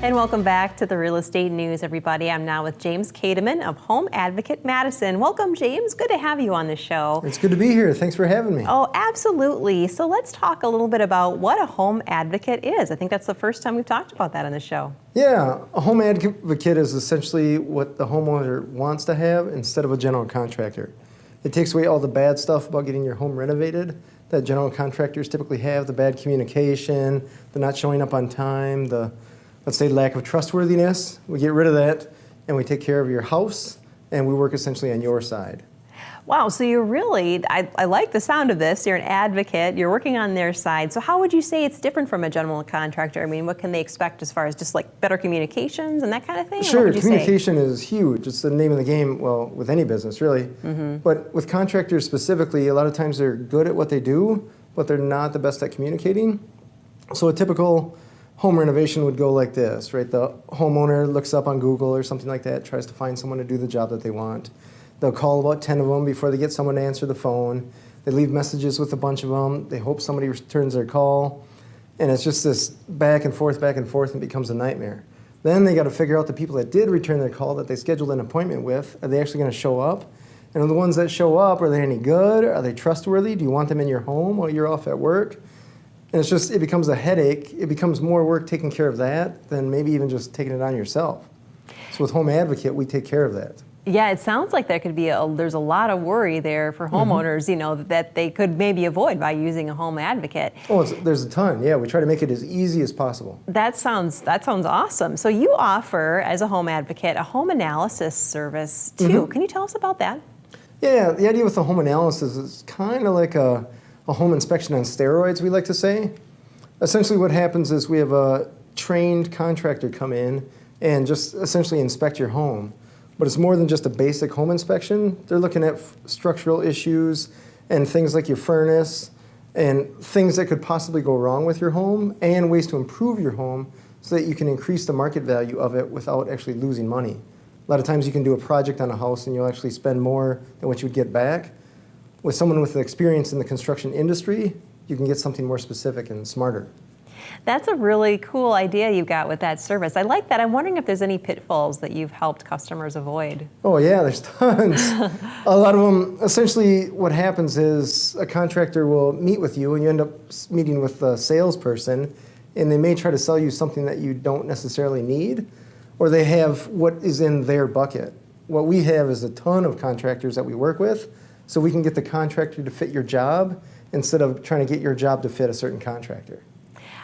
And welcome back to the Real Estate News, everybody. I'm now with James Kateman of Home Advocate Madison. Welcome, James. Good to have you on the show. It's good to be here. Thanks for having me. Oh, absolutely. So let's talk a little bit about what a home advocate is. I think that's the first time we've talked about that on the show. Yeah, a home advocate is essentially what the homeowner wants to have instead of a general contractor. It takes away all the bad stuff about getting your home renovated that general contractors typically have, the bad communication, the not showing up on time, the, let's say, lack of trustworthiness. We get rid of that, and we take care of your house, and we work essentially on your side. Wow, so you're really, I like the sound of this. You're an advocate, you're working on their side. So how would you say it's different from a general contractor? I mean, what can they expect as far as just like better communications and that kind of thing? Sure, communication is huge. It's the name of the game, well, with any business, really. But with contractors specifically, a lot of times they're good at what they do, but they're not the best at communicating. So a typical home renovation would go like this, right? The homeowner looks up on Google or something like that, tries to find someone to do the job that they want. They'll call about 10 of them before they get someone to answer the phone. They leave messages with a bunch of them. They hope somebody returns their call. And it's just this back and forth, and it becomes a nightmare. Then they got to figure out the people that did return their call that they scheduled an appointment with. Are they actually going to show up? And are the ones that show up, are they any good? Are they trustworthy? Do you want them in your home while you're off at work? And it's just, it becomes a headache. It becomes more work taking care of that than maybe even just taking it on yourself. So with Home Advocate, we take care of that. Yeah, it sounds like there could be there's a lot of worry there for homeowners, you know, that they could maybe avoid by using a home advocate. Oh, there's a ton. Yeah, we try to make it as easy as possible. That sounds awesome. So you offer, as a home advocate, a home analysis service too. Can you tell us about that? Yeah, the idea with the home analysis is kind of like a home inspection on steroids, we like to say. Essentially what happens is we have a trained contractor come in and just essentially inspect your home. But it's more than just a basic home inspection. They're looking at structural issues and things like your furnace and things that could possibly go wrong with your home and ways to improve your home so that you can increase the market value of it without actually losing money. A lot of times you can do a project on a house and you'll actually spend more than what you would get back. With someone with experience in the construction industry, you can get something more specific and smarter. That's a really cool idea you've got with that service. I like that. I'm wondering if there's any pitfalls that you've helped customers avoid. Oh yeah, there's tons. A lot of them, essentially what happens is a contractor will meet with you and you end up meeting with a salesperson and they may try to sell you something that you don't necessarily need, or they have what is in their bucket. What we have is a ton of contractors that we work with, so we can get the contractor to fit your job instead of trying to get your job to fit a certain contractor.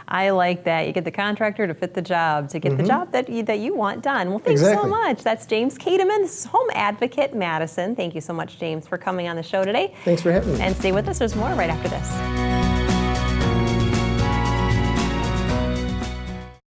I like that. You get the contractor to fit the job, to get the job that you want done. Well, thanks so much. That's James Kateman, Home Advocate Madison. Thank you so much, James, for coming on the show today. Thanks for having me. And stay with us. There's more right after this.